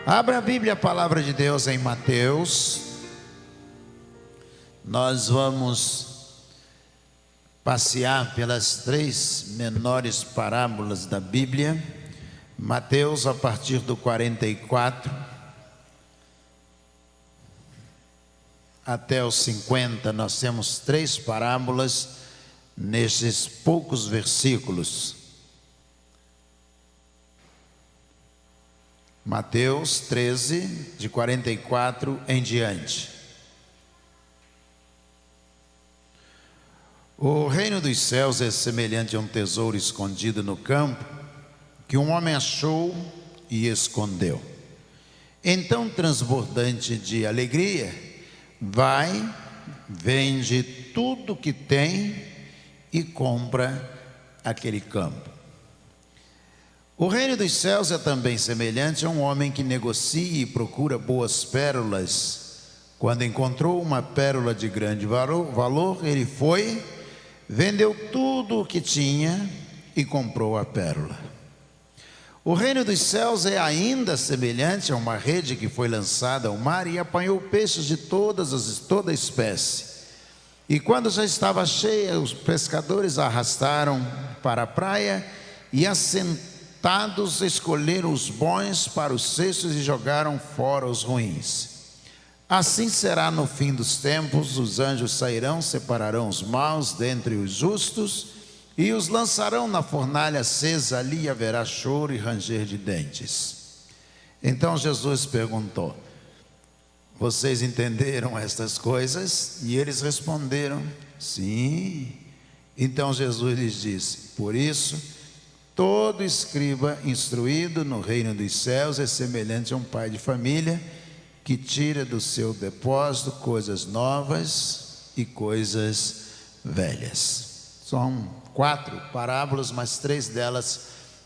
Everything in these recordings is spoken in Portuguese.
Abra a Bíblia, a palavra de Deus em Mateus. Nós vamos passear pelas três menores parábolas da Bíblia. Mateus, a partir do 44 até os 50, nós temos três parábolas nesses poucos versículos. Mateus 13, de 44 em diante. O reino dos céus é semelhante a um tesouro escondido no campo, que um homem achou e escondeu. Então, transbordante de alegria, vai, vende tudo que tem e compra aquele campo. O reino dos céus é também semelhante a um homem que negocia e procura boas pérolas. Quando encontrou uma pérola de grande valor, ele foi, vendeu tudo o que tinha e comprou a pérola. O reino dos céus é ainda semelhante a uma rede que foi lançada ao mar e apanhou peixes de toda espécie. E quando já estava cheia, os pescadores a arrastaram para a praia e assentaram, escolheram os bons para os cestos e jogaram fora os ruins. Assim será no fim dos tempos: os anjos sairão, separarão os maus dentre os justos e os lançarão na fornalha acesa. Ali haverá choro e ranger de dentes. Então Jesus perguntou: vocês entenderam estas coisas? E eles responderam: sim. Então Jesus lhes disse: por isso, todo escriba instruído no reino dos céus é semelhante a um pai de família que tira do seu depósito coisas novas e coisas velhas. São 4 parábolas, mas 3 delas,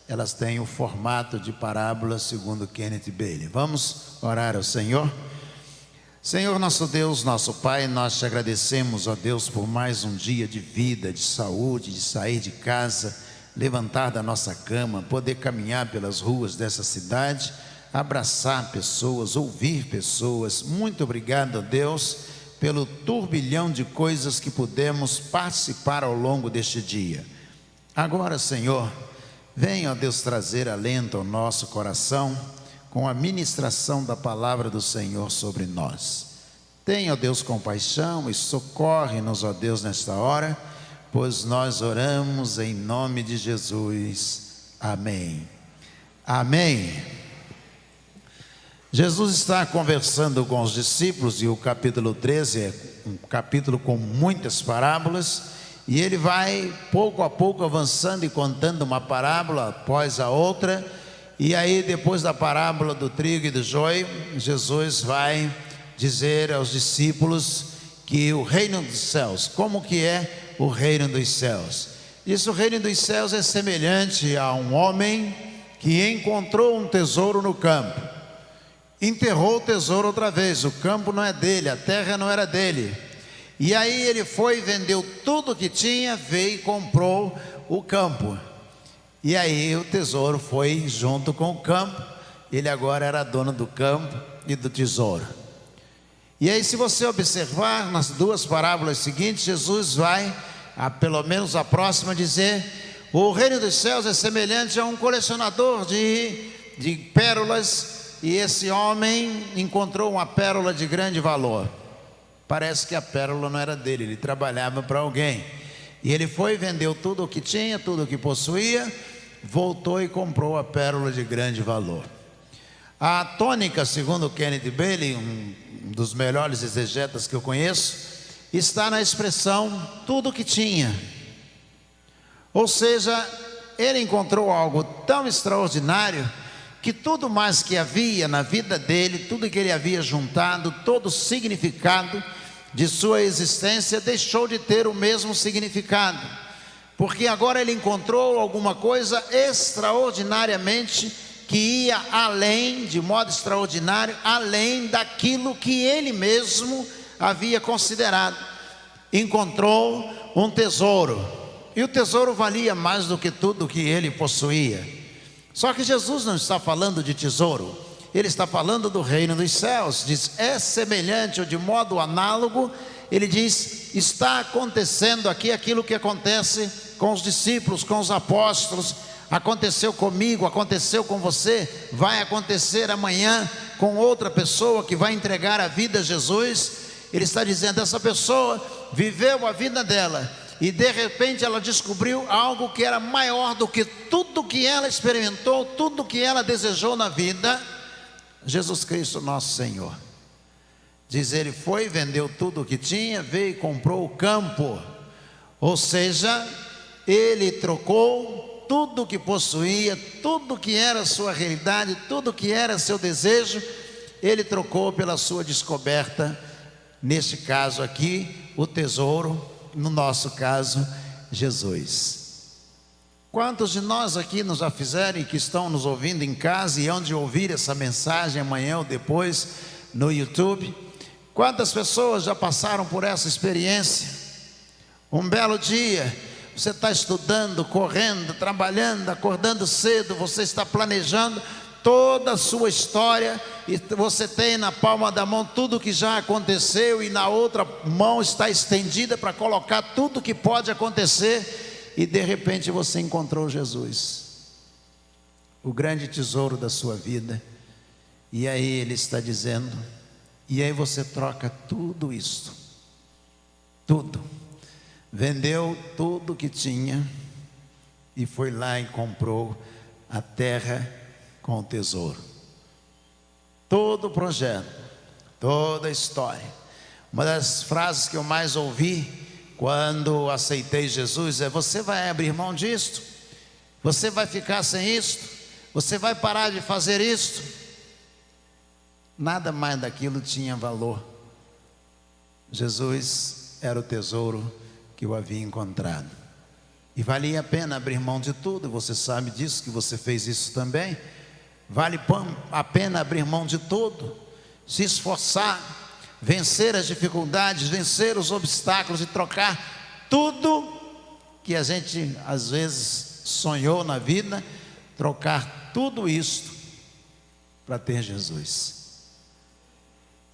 elas têm o formato de parábola segundo Kenneth Bailey. Vamos orar ao Senhor. Senhor, nosso Deus, nosso Pai, nós te agradecemos, ó Deus, por mais um dia de vida, de saúde, de sair de casa, levantar da nossa cama, poder caminhar pelas ruas dessa cidade, abraçar pessoas, ouvir pessoas. Muito obrigado, ó Deus, pelo turbilhão de coisas que pudemos participar ao longo deste dia. Agora, Senhor, venha, ó Deus, trazer alento ao nosso coração com a ministração da palavra do Senhor sobre nós. Tenha, ó Deus, compaixão e socorre-nos, ó Deus, nesta hora, pois nós oramos em nome de Jesus. Amém. Amém. Jesus está conversando com os discípulos, e o capítulo 13 é um capítulo com muitas parábolas, e ele vai pouco a pouco avançando e contando uma parábola após a outra. E aí, depois da parábola do trigo e do joio, Jesus vai dizer aos discípulos que o reino dos céus, como que é o reino dos céus? Diz: o reino dos céus é semelhante a um homem que encontrou um tesouro no campo. Enterrou o tesouro outra vez. O campo não é dele, a terra não era dele. E aí ele foi, vendeu tudo que tinha, veio e comprou o campo. E aí o tesouro foi junto com o campo. Ele agora era dono do campo e do tesouro. E aí, se você observar nas 2 parábolas seguintes, Jesus vai, pelo menos a próxima, dizer: o reino dos céus é semelhante a um colecionador de pérolas, e esse homem encontrou uma pérola de grande valor. Parece que a pérola não era dele, ele trabalhava para alguém. E ele foi, vendeu tudo o que tinha, tudo o que possuía, voltou e comprou a pérola de grande valor. A tônica, segundo Kenneth Bailey, um dos melhores exegetas que eu conheço, está na expressão tudo o que tinha. Ou seja, ele encontrou algo tão extraordinário que tudo mais que havia na vida dele, tudo que ele havia juntado, todo o significado de sua existência deixou de ter o mesmo significado, porque agora ele encontrou alguma coisa extraordinariamente que ia além, de modo extraordinário, além daquilo que ele mesmo havia considerado. Encontrou um tesouro, e o tesouro valia mais do que tudo que ele possuía. Só que Jesus não está falando de tesouro, ele está falando do reino dos céus. Diz, é semelhante ou de modo análogo. Ele diz, está acontecendo aqui aquilo que acontece com os discípulos, com os apóstolos. Aconteceu comigo, aconteceu com você, vai acontecer amanhã com outra pessoa que vai entregar a vida a Jesus. Ele está dizendo, essa pessoa viveu a vida dela e de repente ela descobriu algo que era maior do que tudo que ela experimentou, tudo que ela desejou na vida. Jesus Cristo nosso Senhor. Diz, ele foi, vendeu tudo o que tinha, veio e comprou o campo. Ou seja, ele trocou tudo que possuía, tudo que era sua realidade, tudo que era seu desejo, ele trocou pela sua descoberta. Neste caso aqui, o tesouro, no nosso caso, Jesus. Quantos de nós aqui nos já fizeram e que estão nos ouvindo em casa e hão de ouvir essa mensagem amanhã ou depois no YouTube? Quantas pessoas já passaram por essa experiência? Um belo dia, você está estudando, correndo, trabalhando, acordando cedo, você está planejando toda a sua história e você tem na palma da mão tudo que já aconteceu e na outra mão está estendida para colocar tudo que pode acontecer e de repente você encontrou Jesus, o grande tesouro da sua vida. E aí ele está dizendo, e aí você troca tudo isso, tudo, vendeu tudo que tinha e foi lá e comprou a terra com o tesouro. Todo o projeto, toda a história. Uma das frases que eu mais ouvi quando aceitei Jesus é: você vai abrir mão disto? Você vai ficar sem isto? Você vai parar de fazer isto? Nada mais daquilo tinha valor. Jesus era o tesouro que eu havia encontrado. E valia a pena abrir mão de tudo. Você sabe disso, que você fez isso também. Vale a pena abrir mão de tudo, se esforçar, vencer as dificuldades, vencer os obstáculos e trocar tudo que a gente às vezes sonhou na vida, trocar tudo isto para ter Jesus.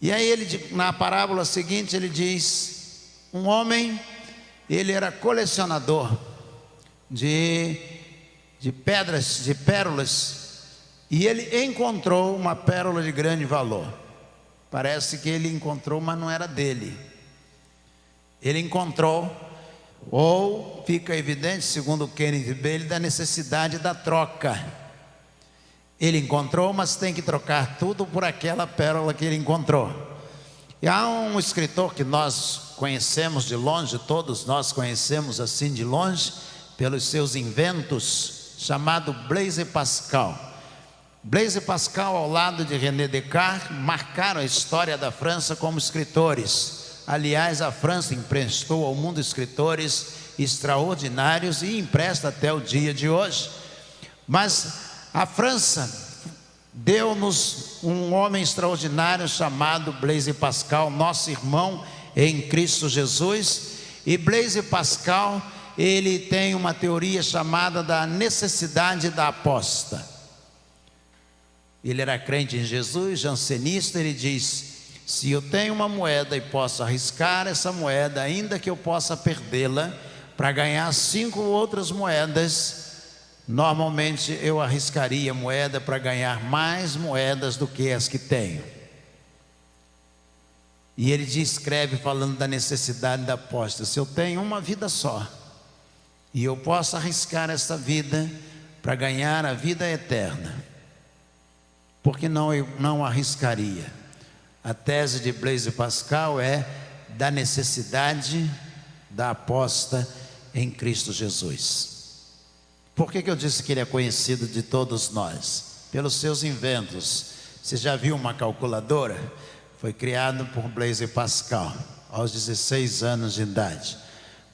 E aí ele, na parábola seguinte, ele diz, um homem, ele era colecionador de pedras, de pérolas, e ele encontrou uma pérola de grande valor. Parece que ele encontrou, mas não era dele. Ele encontrou, ou fica evidente, segundo Kenneth Bailey, da necessidade da troca. Ele encontrou, mas tem que trocar tudo por aquela pérola que ele encontrou. E há um escritor que nós conhecemos de longe, todos nós conhecemos assim de longe, pelos seus inventos, chamado Blaise Pascal. Blaise Pascal, ao lado de René Descartes, marcaram a história da França como escritores. Aliás, a França emprestou ao mundo escritores extraordinários e empresta até o dia de hoje. Mas a França deu-nos um homem extraordinário chamado Blaise Pascal, nosso irmão em Cristo Jesus. E Blaise Pascal, ele tem uma teoria chamada da necessidade da aposta. Ele era crente em Jesus, jansenista. Ele diz, se eu tenho uma moeda e posso arriscar essa moeda, ainda que eu possa perdê-la, para ganhar 5 outras moedas, normalmente eu arriscaria moeda para ganhar mais moedas do que as que tenho. E ele descreve falando da necessidade da aposta. Se eu tenho uma vida só e eu posso arriscar essa vida para ganhar a vida eterna, por que não eu não arriscaria? A tese de Blaise Pascal é da necessidade da aposta em Cristo Jesus. Por que eu disse que ele é conhecido de todos nós? Pelos seus inventos. Você já viu uma calculadora? Foi criado por Blaise Pascal aos 16 anos de idade.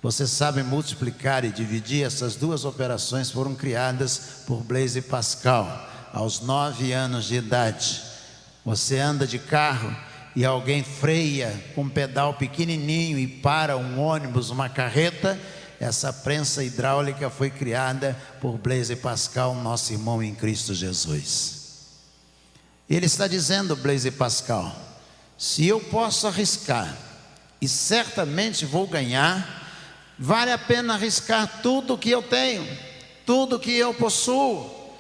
Você sabe multiplicar e dividir? Essas duas operações foram criadas por Blaise Pascal aos 9 anos de idade. Você anda de carro e alguém freia com um pedal pequenininho e para um ônibus, uma carreta. Essa prensa hidráulica foi criada por Blaise Pascal, nosso irmão em Cristo Jesus. Ele está dizendo, Blaise Pascal, se eu posso arriscar e certamente vou ganhar, vale a pena arriscar tudo que eu tenho, tudo que eu possuo.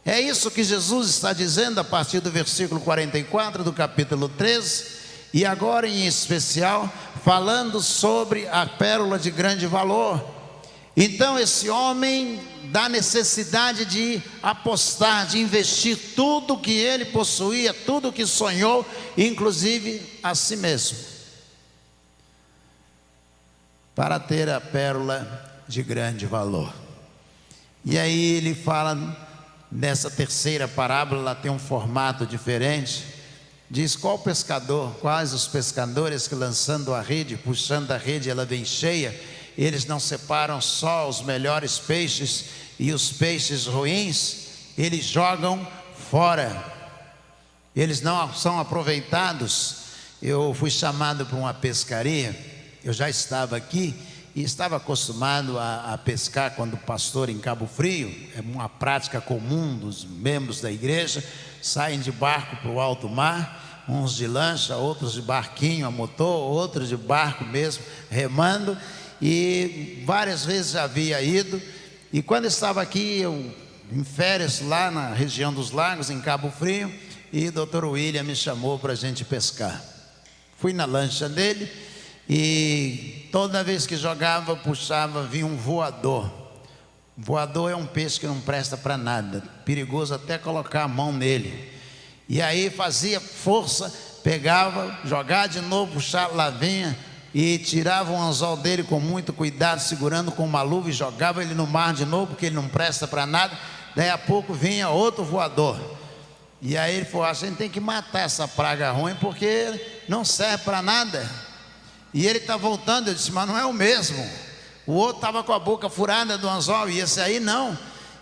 É isso que Jesus está dizendo a partir do versículo 44 do capítulo 13, e agora em especial falando sobre a pérola de grande valor. Então esse homem da necessidade de apostar, de investir tudo que ele possuía, tudo que sonhou, inclusive a si mesmo, para ter a pérola de grande valor. E aí ele fala, nessa terceira parábola, ela tem um formato diferente. Diz: quais os pescadores que lançando a rede, puxando a rede, ela vem cheia, eles não separam só os melhores peixes e os peixes ruins, eles jogam fora, eles não são aproveitados. Eu fui chamado para uma pescaria, eu já estava aqui e estava acostumado a pescar quando pastor em Cabo Frio. É uma prática comum dos membros da igreja, saem de barco para o alto mar, uns de lancha, outros de barquinho a motor, outros de barco mesmo, remando, e várias vezes já havia ido. E quando estava aqui, eu em férias lá na região dos lagos, em Cabo Frio, e o Dr. William me chamou para a gente pescar. Fui na lancha dele, e toda vez que jogava, puxava, vinha um voador. Voador é um peixe que não presta para nada, perigoso até colocar a mão nele. E aí fazia força, pegava, jogava de novo, puxava, lá vinha, e tirava o anzol dele com muito cuidado, segurando com uma luva, e jogava ele no mar de novo, porque ele não presta para nada. Daí a pouco vinha outro voador. E aí ele falou: a gente tem que matar essa praga ruim, porque não serve para nada. E ele está voltando. Eu disse: mas não é o mesmo. O outro estava com a boca furada do anzol, e esse aí não.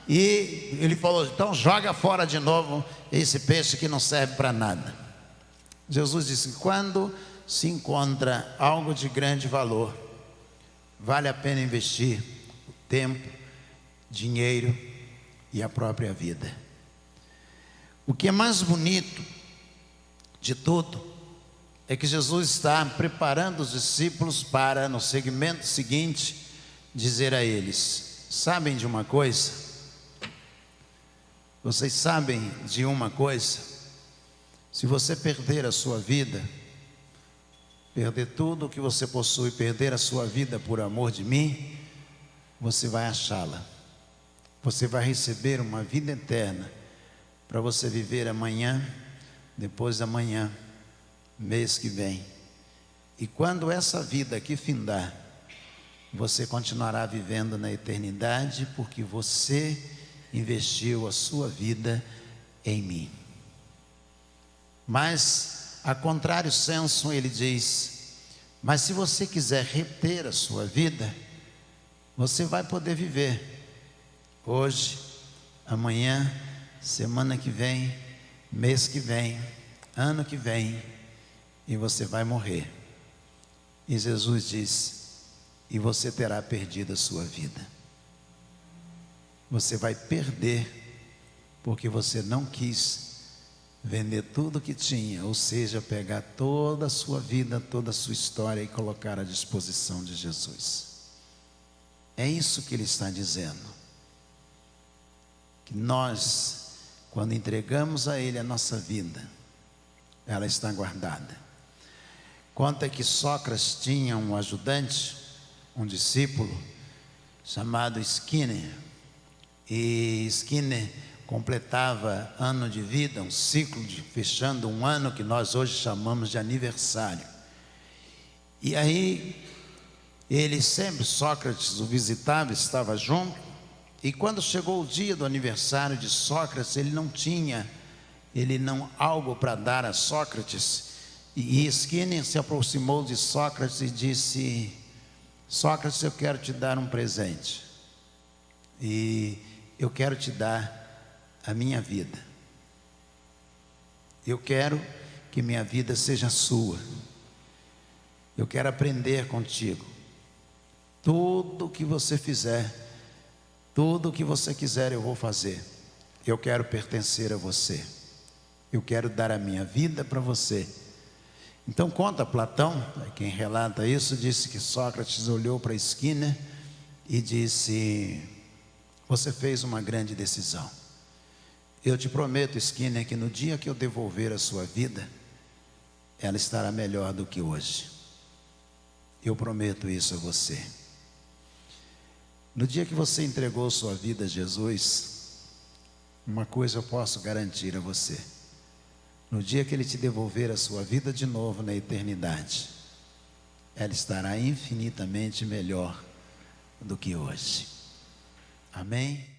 E ele falou: então joga fora de novo esse peixe que não serve para nada. Jesus disse: quando se encontra algo de grande valor, vale a pena investir o tempo, dinheiro e a própria vida. O que é mais bonito de tudo é que Jesus está preparando os discípulos para, no segmento seguinte, dizer a eles: sabem de uma coisa? Vocês sabem de uma coisa? Se você perder a sua vida, perder tudo o que você possui, perder a sua vida por amor de mim, você vai achá-la. Você vai receber uma vida eterna para você viver amanhã, depois da manhã, mês que vem. E quando essa vida aqui findar, você continuará vivendo na eternidade, porque você investiu a sua vida em mim. Mas, a contrário senso, ele diz: mas se você quiser reter a sua vida, você vai poder viver hoje, amanhã, semana que vem, mês que vem, ano que vem, e você vai morrer. E Jesus diz: e você terá perdido a sua vida. Você vai perder porque você não quis vender tudo que tinha, ou seja, pegar toda a sua vida, toda a sua história e colocar à disposição de Jesus. É isso que ele está dizendo, que nós, quando entregamos a ele a nossa vida, ela está guardada. Conta que Sócrates tinha um ajudante, um discípulo chamado Skinner, e Skinner completava ano de vida, um ciclo fechando um ano que nós hoje chamamos de aniversário. E aí ele sempre, Sócrates o visitava, estava junto, e quando chegou o dia do aniversário de Sócrates, ele não algo para dar a Sócrates. E Skinner se aproximou de Sócrates e disse: Sócrates, eu quero te dar um presente, e eu quero te dar a minha vida. Eu quero que minha vida seja sua. Eu quero aprender contigo. Tudo que você fizer, tudo que você quiser, eu vou fazer. Eu quero pertencer a você. eu quero dar a minha vida para você. Então conta Platão, quem relata isso, disse que Sócrates olhou para Skinner e disse: você fez uma grande decisão. Eu te prometo, Skinner, que no dia que eu devolver a sua vida, ela estará melhor do que hoje. Eu prometo isso a você. No dia que você entregou sua vida a Jesus, uma coisa eu posso garantir a você: no dia que Ele te devolver a sua vida de novo na eternidade, ela estará infinitamente melhor do que hoje. Amém?